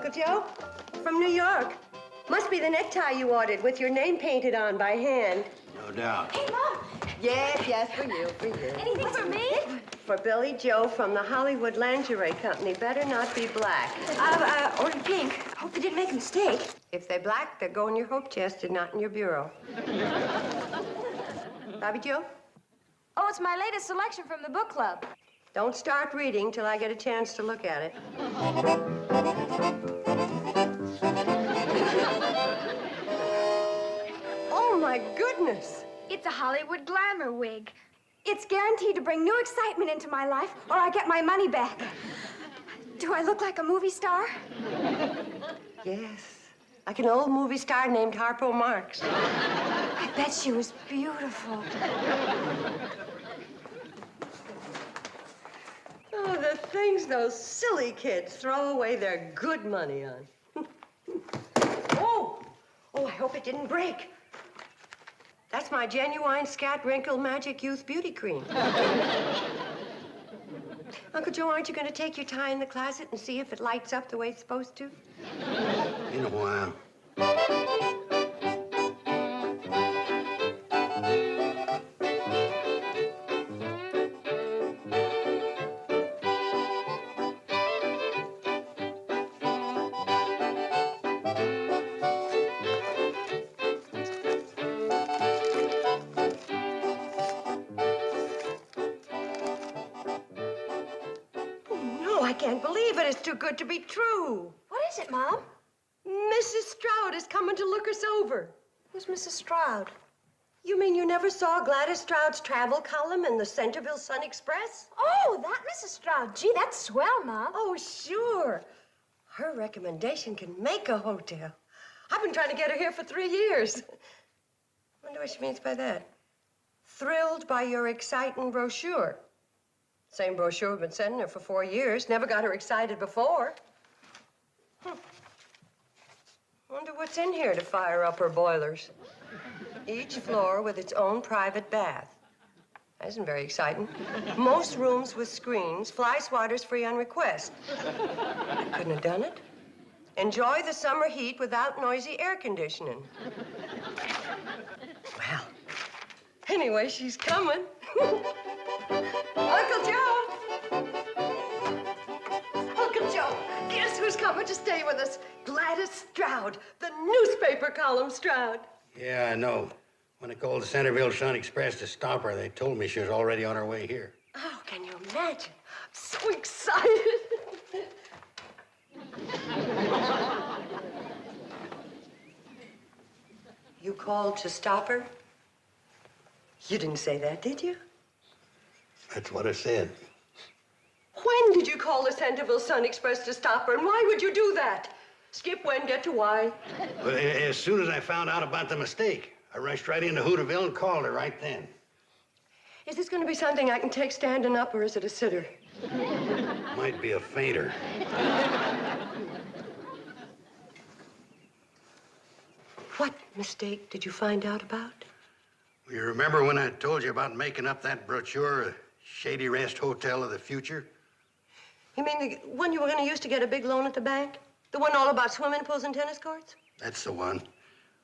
Uncle Joe? From New York. Must be the necktie you ordered with your name painted on by hand. No doubt. Hey, Mom! Yes, for you. Anything for me? For Billy Joe from the Hollywood Lingerie Company. Better not be black. I've ordered pink. Hope they didn't make a mistake. If they're black, they'll go in your hope chest and not in your bureau. Bobby Joe? Oh, it's my latest selection from the book club. Don't start reading till I get a chance to look at it. Oh, my goodness. It's a Hollywood glamour wig. It's guaranteed to bring new excitement into my life, or I get my money back. Do I look like a movie star? Yes, like an old movie star named Harpo Marx. I bet she was beautiful. Oh, the things those silly kids throw away their good money on. Oh, I hope it didn't break. That's my genuine Scat Wrinkle Magic Youth Beauty Cream. Uncle Joe, aren't you going to take your tie in the closet and see if it lights up the way it's supposed to? In a while. I can't believe it. It's too good to be true. What is it, Mom? Mrs. Stroud is coming to look us over. Who's Mrs. Stroud? You mean you never saw Gladys Stroud's travel column in the Centerville Sun Express? Oh, that Mrs. Stroud. Gee, that's swell, Mom. Oh, sure. Her recommendation can make a hotel. I've been trying to get her here for 3 years. Wonder what she means by that. Thrilled by your exciting brochure. Same brochure we've been sending her for 4 years. Never got her excited before. Wonder what's in here to fire up her boilers. Each floor with its own private bath. That isn't very exciting. Most rooms with screens. Fly swatters free on request. I couldn't have done it. Enjoy the summer heat without noisy air conditioning. Well, anyway, she's coming. Uncle Joe! Uncle Joe, guess who's coming to stay with us? Gladys Stroud, the newspaper column Stroud. Yeah, I know. When I called the Centerville Sun Express to stop her, they told me she was already on her way here. Oh, can you imagine? I'm so excited. You called to stop her? You didn't say that, did you? That's what I said. When did you call the Centerville Sun Express to stop her, and why would you do that? Skip when, get to why. Well, as soon as I found out about the mistake, I rushed right into Hooterville and called her right then. Is this going to be something I can take standing up, or is it a sitter? Might be a fainter. What mistake did you find out about? You remember when I told you about making up that brochure, Shady Rest Hotel of the Future? You mean the one you were going to use to get a big loan at the bank? The one all about swimming pools and tennis courts? That's the one.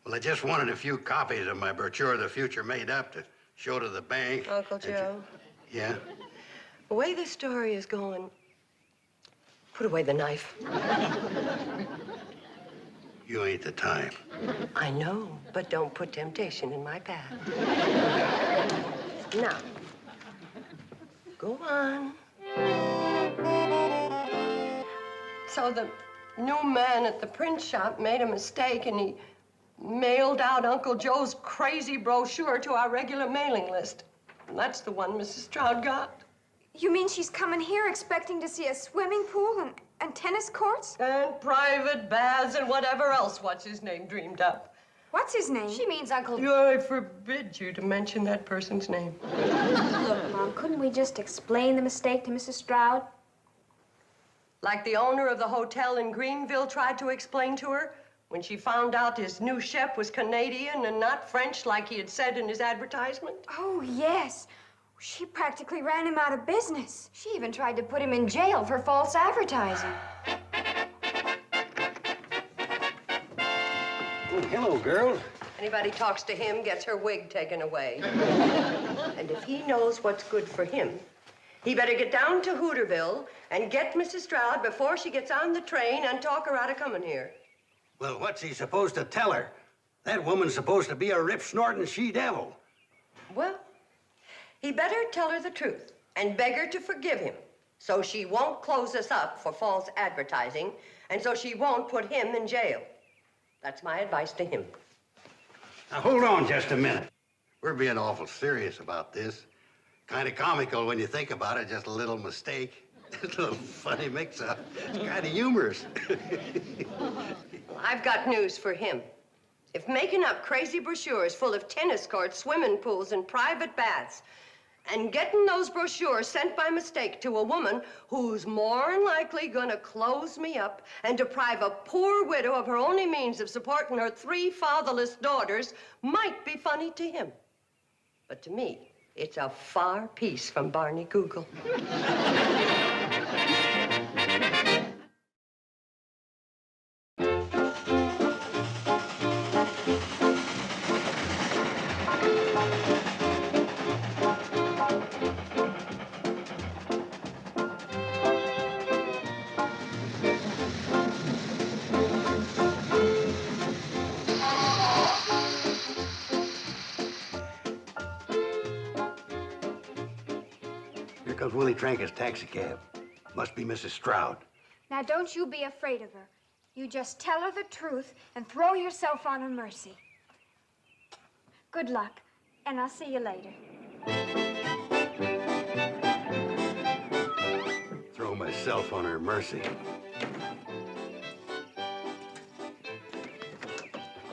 Well, I just wanted a few copies of my brochure of the future made up to show to the bank. Uncle Joe. Yeah? The way this story is going, put away the knife. You ain't the time. I know, but don't put temptation in my path. Now, go on. So the new man at the print shop made a mistake, and he mailed out Uncle Joe's crazy brochure to our regular mailing list. And that's the one Mrs. Stroud got. You mean she's coming here expecting to see a swimming pool and tennis courts? And private baths and whatever else what's-his-name dreamed up. What's his name? She means Uncle... I forbid you to mention that person's name. Look, Mom, couldn't we just explain the mistake to Mrs. Stroud? Like the owner of the hotel in Greenville tried to explain to her when she found out his new chef was Canadian and not French like he had said in his advertisement. Oh, yes. She practically ran him out of business. She even tried to put him in jail for false advertising. Hello, girls. Anybody talks to him gets her wig taken away. And if he knows what's good for him, he better get down to Hooterville and get Mrs. Stroud before she gets on the train and talk her out of coming here. Well, what's he supposed to tell her? That woman's supposed to be a rip-snorting she-devil. Well, he better tell her the truth and beg her to forgive him so she won't close us up for false advertising and so she won't put him in jail. That's my advice to him. Now, hold on just a minute. We're being awful serious about this. Kind of comical when you think about it, just a little mistake. A little funny mix-up. It's kind of humorous. I've got news for him. If making up crazy brochures full of tennis courts, swimming pools, and private baths, and getting those brochures sent by mistake to a woman who's more than likely gonna close me up and deprive a poor widow of her only means of supporting her 3 fatherless daughters might be funny to him. But to me, it's a far piece from Barney Google. Here comes Willie Tranker's taxicab. Must be Mrs. Stroud. Now, don't you be afraid of her. You just tell her the truth and throw yourself on her mercy. Good luck, and I'll see you later. Throw myself on her mercy.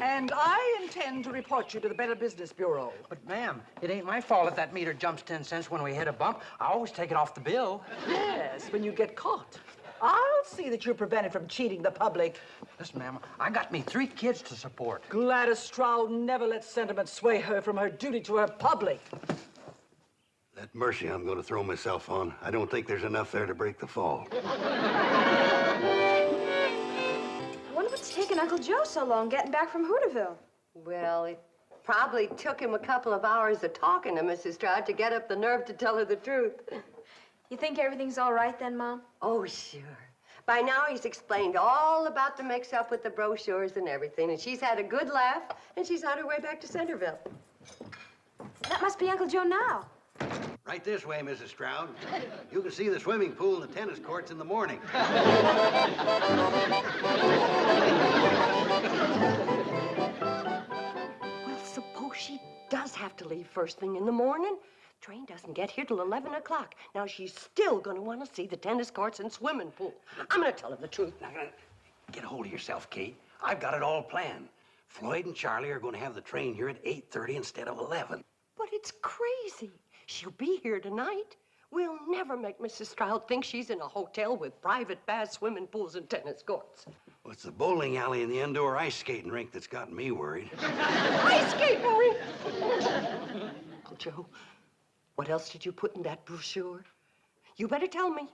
And I intend to report you to the Better Business Bureau. But, ma'am, it ain't my fault if that meter jumps 10 cents when we hit a bump. I always take it off the bill. Yes, when you get caught. I'll see that you're prevented from cheating the public. Listen, ma'am, I got me 3 kids to support. Gladys Stroud never let sentiment sway her from her duty to her public. That mercy I'm going to throw myself on, I don't think there's enough there to break the fall. I wonder what's taking Uncle Joe so long getting back from Hooterville. Well, it probably took him a couple of hours of talking to Mrs. Stroud to get up the nerve to tell her the truth. You think everything's all right then, Mom? Oh, sure. By now, he's explained all about the mix-up with the brochures and everything, and she's had a good laugh, and she's on her way back to Centerville. That must be Uncle Joe now. Right this way, Mrs. Stroud. You can see the swimming pool and the tennis courts in the morning. Well, suppose she does have to leave first thing in the morning. Train doesn't get here till 11 o'clock. Now, she's still going to want to see the tennis courts and swimming pool. I'm going to tell her the truth. Now, get a hold of yourself, Kate. I've got it all planned. Floyd and Charlie are going to have the train here at 8:30 instead of 11. But it's crazy. She'll be here tonight. We'll never make Mrs. Stroud think she's in a hotel with private baths, swimming pools, and tennis courts. Well, it's the bowling alley and the indoor ice skating rink that's got me worried. Ice skating rink! Uncle Joe, what else did you put in that brochure? You better tell me.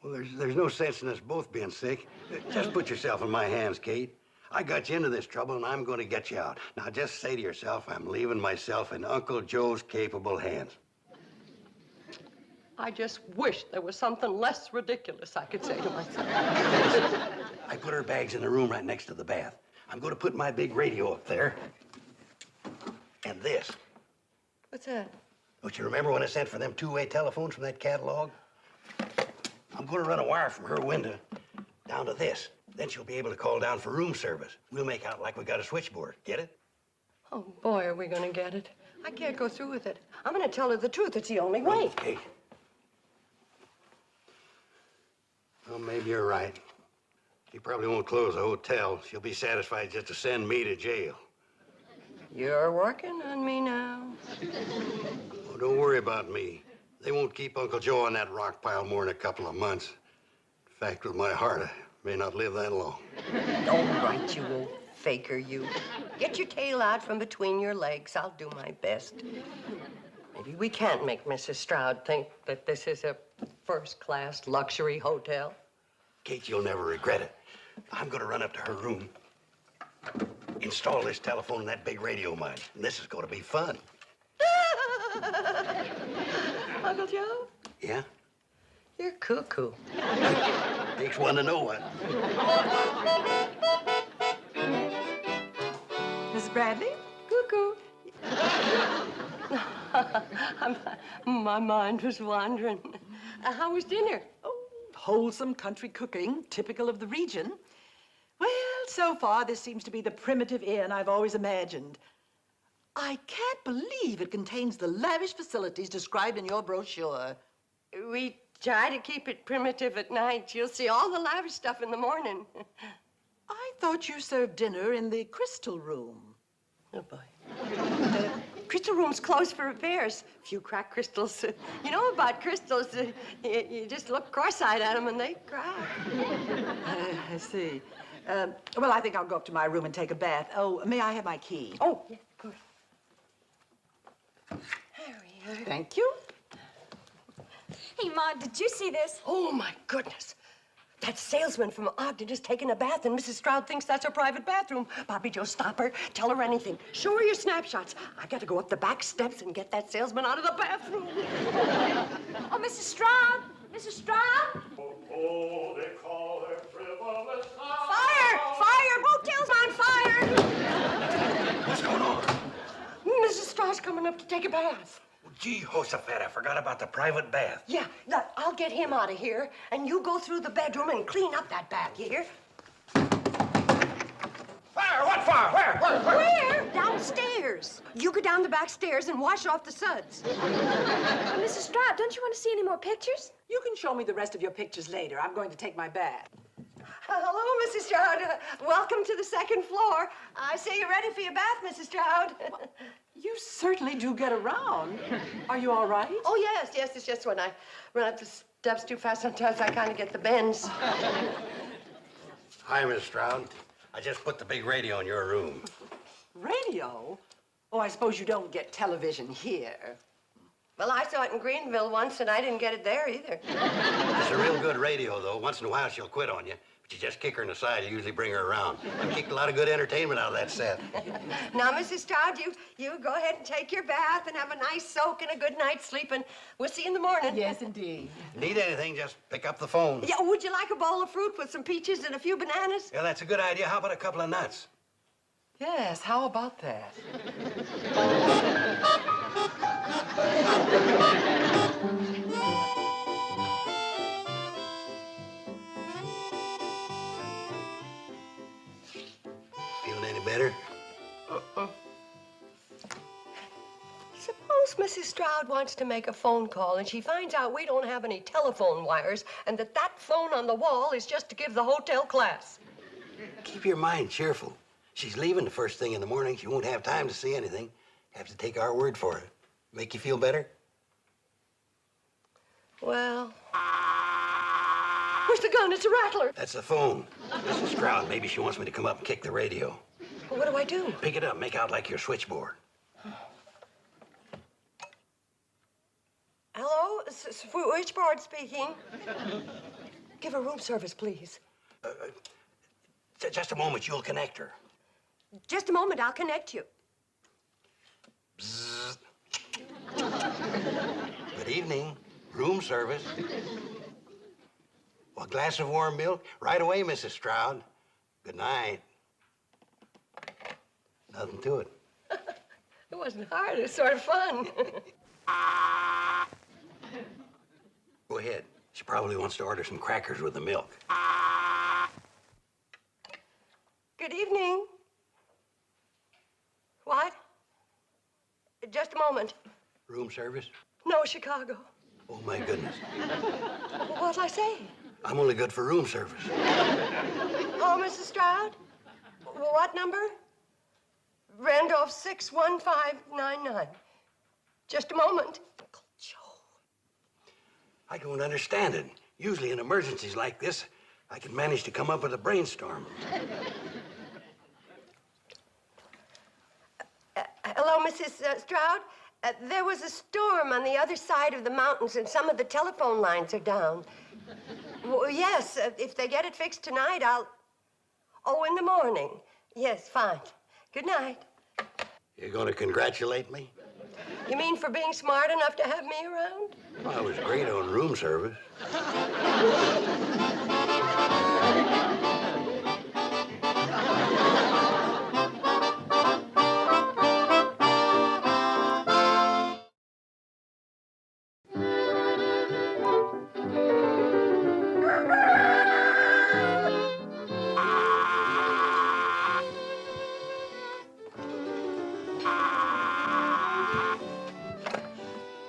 Well, there's no sense in us both being sick. Just put yourself in my hands, Kate. I got you into this trouble, and I'm going to get you out. Now, just say to yourself, I'm leaving myself in Uncle Joe's capable hands. I just wish there was something less ridiculous I could say to myself. I put her bags in the room right next to the bath. I'm going to put my big radio up there. And this. What's that? Don't you remember when I sent for them two-way telephones from that catalog? I'm going to run a wire from her window down to this. Then she'll be able to call down for room service. We'll make out like we got a switchboard. Get it? Oh, boy, are we going to get it. I can't go through with it. I'm going to tell her the truth. It's the only way. Okay. Well, maybe you're right. She probably won't close the hotel. She'll be satisfied just to send me to jail. You're working on me now. Oh, don't worry about me. They won't keep Uncle Joe on that rock pile more than a couple of months. In fact, with my heart, I may not live that long. All right, you old faker, you. Get your tail out from between your legs. I'll do my best. Maybe we can't make Mrs. Stroud think that this is a first-class luxury hotel. Kate, you'll never regret it. I'm going to run up to her room. Install this telephone in that big radio of mine, and this is going to be fun. Uncle Joe, Yeah? you're cuckoo. Takes one to know one. Miss Bradley? Cuckoo. My mind was wandering. How was dinner? Oh, wholesome country cooking, typical of the region. Well, so far, this seems to be the primitive inn I've always imagined. I can't believe it contains the lavish facilities described in your brochure. We try to keep it primitive at night. You'll see all the lavish stuff in the morning. I thought you served dinner in the crystal room. Oh, boy. The crystal room's closed for repairs. A few cracked crystals. You know about crystals. You just look cross-eyed at them and they crack. I see. Well, I think I'll go up to my room and take a bath. Oh, may I have my key? Oh, yes, of course. Harry. Thank you. Hey, Ma, did you see this? Oh, my goodness. That salesman from Ogden is taking a bath, and Mrs. Stroud thinks that's her private bathroom. Bobby Joe, stop her. Tell her anything. Show her your snapshots. I got to go up the back steps and get that salesman out of the bathroom. Oh, Mrs. Stroud! Mrs. Stroud! Oh, they call her frivolous. Fire! Fire! Motel's on fire! What's going on? Mrs. Stroud's coming up to take a bath. Gee, Josephat, I forgot about the private bath. Yeah, look, I'll get him out of here, and you go through the bedroom and clean up that bath, you hear? Fire? What fire? Where? Where? Downstairs. You go down the back stairs and wash off the suds. Mrs. Stroud, don't you want to see any more pictures? You can show me the rest of your pictures later. I'm going to take my bath. Hello, Mrs. Stroud. Welcome to the second floor. I see you're ready for your bath, Mrs. Stroud. You certainly do get around. Are you all right? Oh, yes. It's just when I run up the steps too fast, sometimes I kind of get the bends. Hi, Miss Stroud. I just put the big radio in your room. Radio? Oh, I suppose you don't get television here. Well, I saw it in Greenville once, and I didn't get it there either. It's a real good radio, though. Once in a while, she'll quit on you. But you just kick her in the side. You usually bring her around. I've kicked a lot of good entertainment out of that set. Now, Mrs. Stroud, you go ahead and take your bath and have a nice soak and a good night's sleep, and we'll see you in the morning. Yes, indeed. Need anything, just pick up the phone. Yeah, would you like a bowl of fruit with some peaches and a few bananas? Yeah, that's a good idea. How about a couple of nuts? Yes, how about that? Feeling any better? Suppose Mrs. Stroud wants to make a phone call and she finds out we don't have any telephone wires and that phone on the wall is just to give the hotel class. Keep your mind cheerful. She's leaving the first thing in the morning. She won't have time to see anything. Have to take our word for it. Make you feel better? Well, where's the gun? It's a rattler. That's the phone. Mrs. Stroud, maybe she wants me to come up and kick the radio. Well, what do I do? Pick it up, make out like your switchboard. Hello? Switchboard speaking. Give her room service, please. Just a moment, you'll connect her. Just a moment, I'll connect you. Bzzz. Good evening. Room service. A glass of warm milk? Right away, Mrs. Stroud. Good night. Nothing to it. It wasn't hard. It was sort of fun. Go ahead. She probably wants to order some crackers with the milk. Good evening. What? Just a moment. Room service? No, Chicago. Oh, my goodness. What'd I say? I'm only good for room service. Oh, Mrs. Stroud? What number? Randolph 61599. Just a moment. Uncle Joe. I don't understand it. Usually in emergencies like this, I can manage to come up with a brainstorm. Hello, Mrs. Stroud? There was a storm on the other side of the mountains, and some of the telephone lines are down. Well, yes, if they get it fixed tonight, I'll... Oh, in the morning. Yes, fine. Good night. You gonna congratulate me? You mean for being smart enough to have me around? Well, I was great on room service.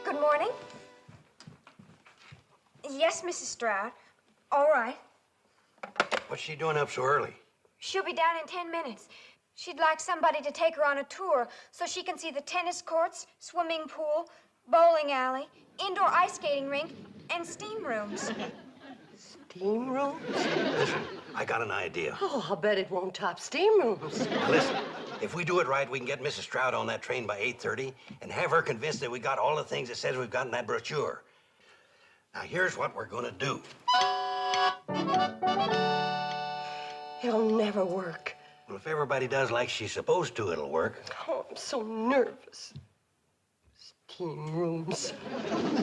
Good morning. Yes, Mrs. Stroud. All right. What's she doing up so early? She'll be down in 10 minutes. She'd like somebody to take her on a tour so she can see the tennis courts, swimming pool, bowling alley, indoor ice skating rink, and steam rooms. Steam rooms? Listen, I got an idea. Oh, I'll bet it won't top steam rooms. Now listen, if we do it right, we can get Mrs. Stroud on that train by 8:30 and have her convinced that we got all the things it says we've got in that brochure. Now, here's what we're gonna do. It'll never work. Well, if everybody does like she's supposed to, it'll work. Oh, I'm so nervous. Steam rooms.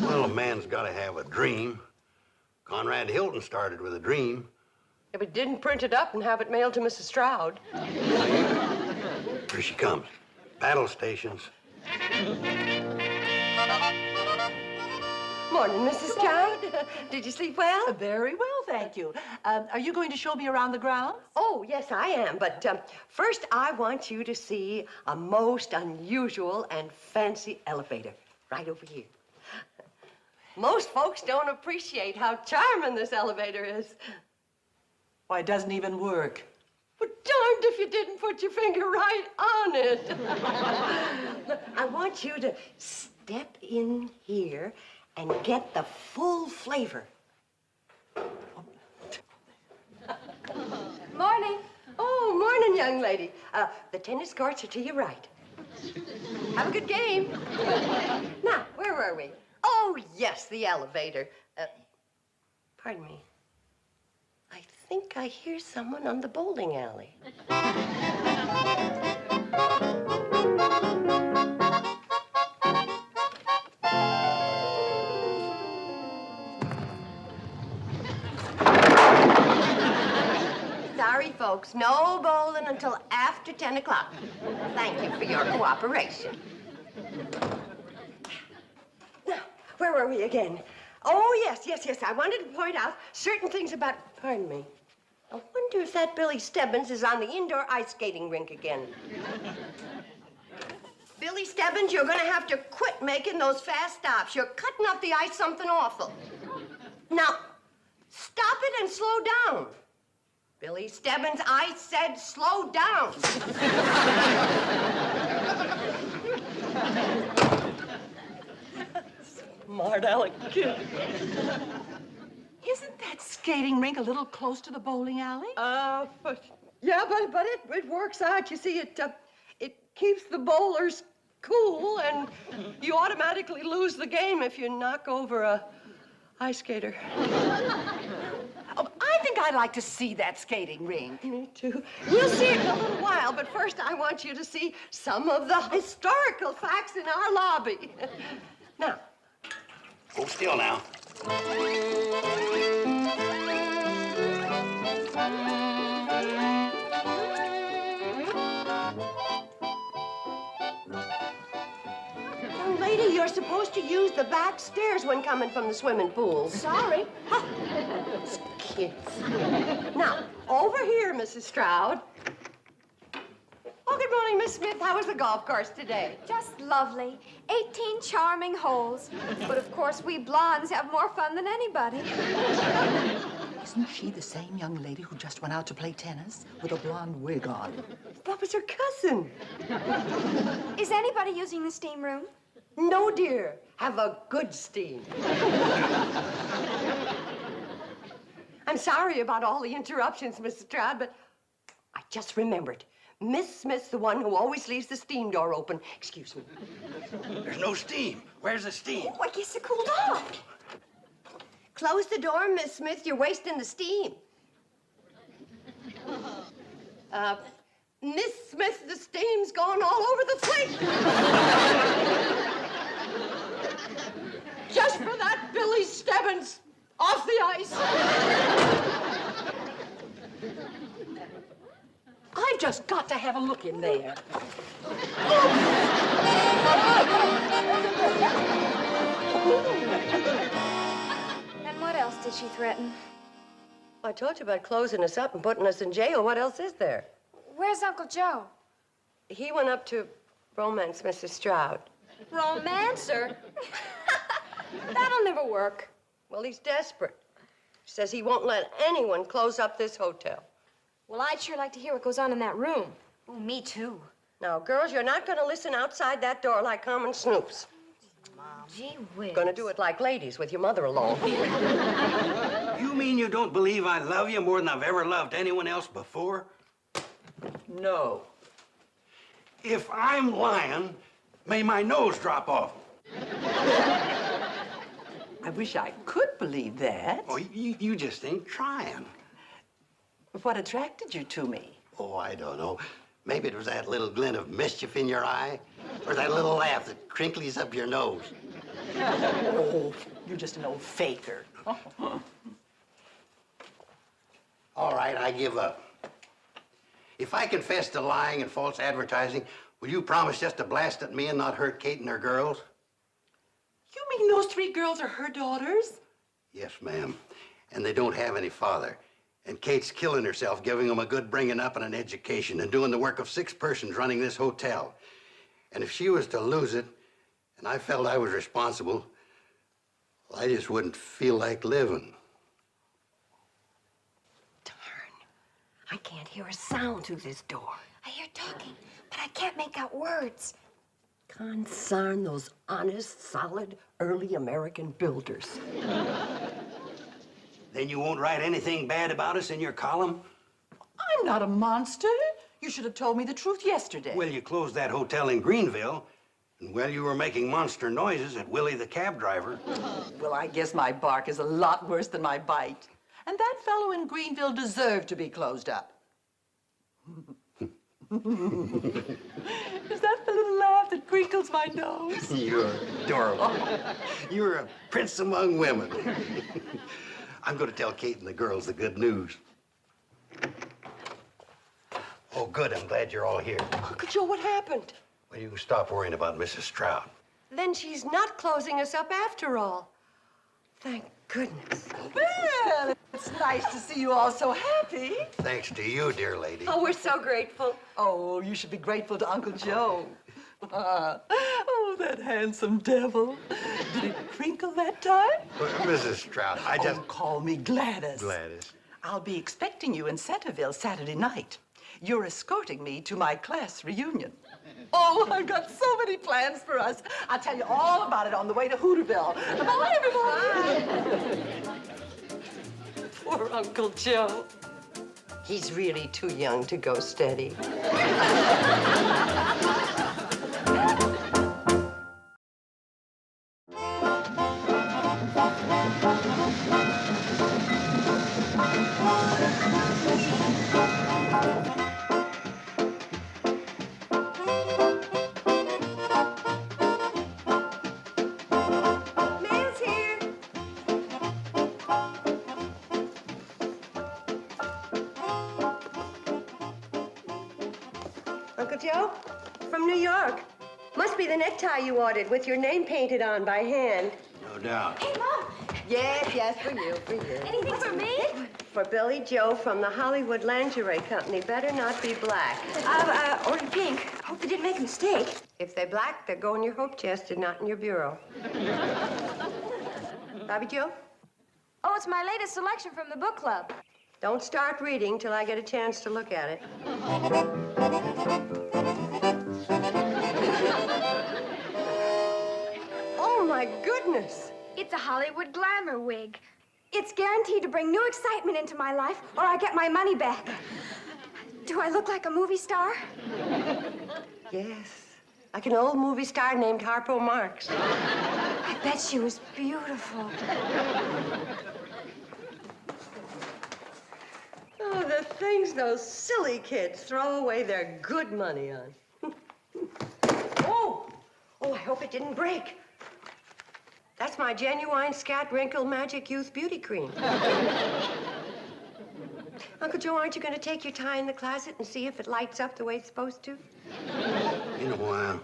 Well, a man's gotta have a dream. Conrad Hilton started with a dream. If it didn't print it up and have it mailed to Mrs. Stroud. Here she comes. Battle stations. Morning, Mrs. Stroud. Did you sleep well? Very well, thank you. Are you going to show me around the grounds? Oh, yes, I am. But first, I want you to see a most unusual and fancy elevator right over here. Most folks don't appreciate how charming this elevator is. Why, it doesn't even work. But darned if you didn't put your finger right on it. I want you to step in here and get the full flavor. Morning. Oh, morning, young lady. The tennis courts are to your right. Have a good game. Now, where were we? Oh, yes, the elevator. Pardon me. I think I hear someone on the bowling alley. Sorry, folks. No bowling until after 10 o'clock. Thank you for your cooperation. Now, where were we again? Oh, yes. I wanted to point out certain things about... Pardon me. I wonder if that Billy Stebbins is on the indoor ice skating rink again. Billy Stebbins, you're going to have to quit making those fast stops. You're cutting up the ice something awful. Now, stop it and slow down. Billy Stebbins, I said slow down. Smart aleck kid. Isn't that skating rink a little close to the bowling alley? But it works out. You see, it keeps the bowlers cool, and you automatically lose the game if you knock over a ice skater. Oh, I think I'd like to see that skating rink. Me too. We'll see it in a little while, but first I want you to see some of the historical facts in our lobby. Now. Hold still now. Young lady, you're supposed to use the back stairs when coming from the swimming pool. Sorry. Those kids. Now, over here, Mrs. Stroud. Oh, good morning, Miss Smith. How was the golf course today? Just lovely. 18 charming holes. But of course, we blondes have more fun than anybody. Isn't she the same young lady who just went out to play tennis with a blonde wig on? That was her cousin. Is anybody using the steam room? No, dear. Have a good steam. I'm sorry about all the interruptions, Mrs. Stroud, but I just remembered. Miss Smith's the one who always leaves the steam door open. Excuse me. There's no steam. Where's the steam? Oh, I guess it cooled off. Close the door, Miss Smith. You're wasting the steam. Miss Smith, the steam's gone all over the place. Just for that Billy Stebbins off the ice. I've just got to have a look in there. And what else did she threaten? I told you about closing us up and putting us in jail. What else is there? Where's Uncle Joe? He went up to romance Mrs. Stroud. Romancer? That'll never work. Well, he's desperate. Says he won't let anyone close up this hotel. Well, I'd sure like to hear what goes on in that room. Oh, me too. Now, girls, you're not going to listen outside that door like common snoops. Gee whiz. Going to do it like ladies with your mother along. You mean you don't believe I love you more than I've ever loved anyone else before? No. If I'm lying, may my nose drop off. I wish I could believe that. Oh, you just ain't trying. What attracted you to me? Oh, I don't know. Maybe it was that little glint of mischief in your eye, or that little laugh that crinkles up your nose. Oh, you're just an old faker. All right, I give up. If I confess to lying and false advertising, will you promise just to blast at me and not hurt Kate and her girls? You mean those 3 girls are her daughters? Yes, ma'am. And they don't have any father. And Kate's killing herself, giving them a good bringing up and an education, and doing the work of 6 persons running this hotel. And if she was to lose it, and I felt I was responsible, well, I just wouldn't feel like living. Darn. I can't hear a sound through this door. I hear talking, but I can't make out words. Consarn those honest, solid, early American builders. Then you won't write anything bad about us in your column? I'm not a monster. You should have told me the truth yesterday. Well, you closed that hotel in Greenville, and while you were making monster noises at Willie the cab driver. Well, I guess my bark is a lot worse than my bite. And that fellow in Greenville deserved to be closed up. Is that the little laugh that crinkles my nose? You're adorable. You're a prince among women. I'm going to tell Kate and the girls the good news. Oh, good. I'm glad you're all here. Uncle Joe, what happened? Well, you can stop worrying about Mrs. Stroud. Then she's not closing us up after all. Thank goodness. Well, it's nice to see you all so happy. Thanks to you, dear lady. Oh, we're so grateful. Oh, you should be grateful to Uncle Joe. Oh, that handsome devil. Did it crinkle that time? Well, Mrs. Stroud, I just... Oh, call me Gladys. Gladys. I'll be expecting you in Centerville Saturday night. You're escorting me to my class reunion. Oh, I've got so many plans for us. I'll tell you all about it on the way to Hooterville. Bye, everybody. Poor Uncle Joe. He's really too young to go steady. Mail's here. Uncle Joe? From New York. Must be the necktie you ordered with your name painted on by hand. No doubt. Hey, Mom. Yes, for you. Anything for me? For Billy Joe from the Hollywood Lingerie Company. Better not be black. Ordered pink. Hope they didn't make a mistake. If they're black, they'll go in your hope chest and not in your bureau. Bobby Joe? Oh, it's my latest selection from the book club. Don't start reading till I get a chance to look at it. Oh, my goodness. It's a Hollywood glamour wig. It's guaranteed to bring new excitement into my life, or I get my money back. Do I look like a movie star? Yes, like an old movie star named Harpo Marx. I bet she was beautiful. Oh, the things those silly kids throw away their good money on. Oh, I hope it didn't break. That's my genuine Scat Wrinkle Magic Youth Beauty Cream. Uncle Joe, aren't you going to take your tie in the closet and see if it lights up the way it's supposed to? In a while.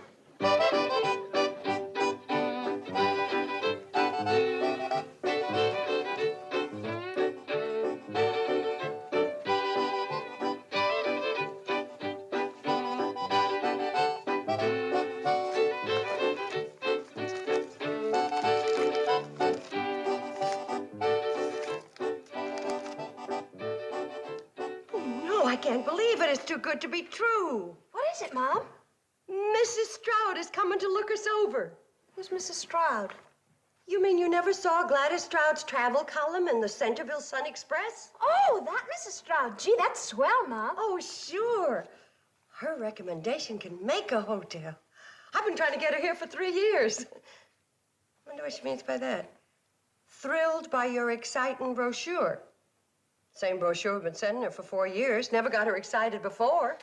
I can't believe it. It's too good to be true. What is it, Mom? Mrs. Stroud is coming to look us over. Who's Mrs. Stroud? You mean you never saw Gladys Stroud's travel column in the Centerville Sun Express? Oh, that Mrs. Stroud. Gee, that's swell, Mom. Oh, sure. Her recommendation can make a hotel. I've been trying to get her here for 3 years. Wonder what she means by that. Thrilled by your exciting brochure. Same brochure we've been sending her for 4 years. Never got her excited before.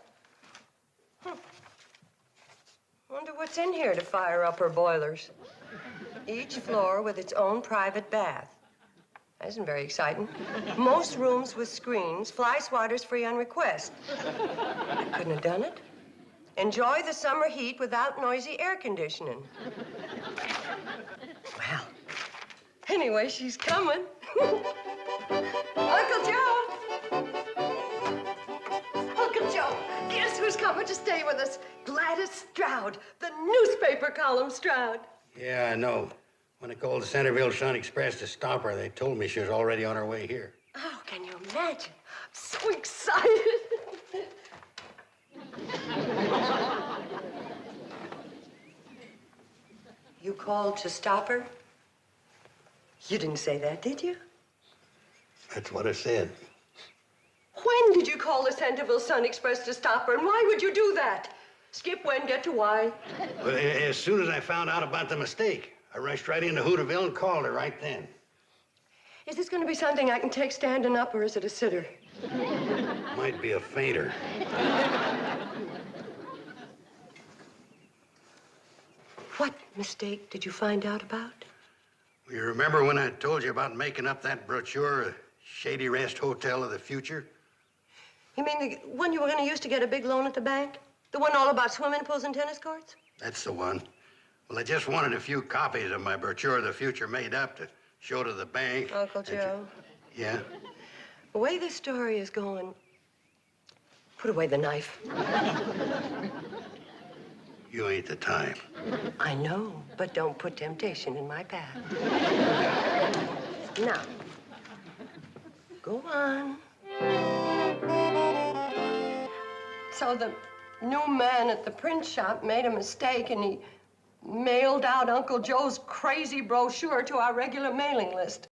Wonder what's in here to fire up her boilers. Each floor with its own private bath. That isn't very exciting. Most rooms with screens, fly swatters free on request. I couldn't have done it. Enjoy the summer heat without noisy air conditioning. Well, anyway, she's coming. Uncle Joe! Uncle Joe, guess who's coming to stay with us? Gladys Stroud, the newspaper column Stroud. Yeah, I know. When I called the Centerville Sun Express to stop her, they told me she was already on her way here. Oh, can you imagine? I'm so excited. You called to stop her? You didn't say that, did you? That's what I said. When did you call the Centerville Sun Express to stop her, and why would you do that? Skip when, get to why. Well, as soon as I found out about the mistake, I rushed right into Hooterville and called her right then. Is this going to be something I can take standing up, or is it a sitter? Might be a fainter. What mistake did you find out about? You remember when I told you about making up that brochure, a Shady Rest Hotel of the Future? You mean the one you were going to use to get a big loan at the bank? The one all about swimming pools and tennis courts? That's the one. Well, I just wanted a few copies of my brochure of the future made up to show to the bank. Uncle Joe. Yeah? The way this story is going, put away the knife. You ain't the type. I know, but don't put temptation in my path. Now, go on. So the new man at the print shop made a mistake and he mailed out Uncle Joe's crazy brochure to our regular mailing list.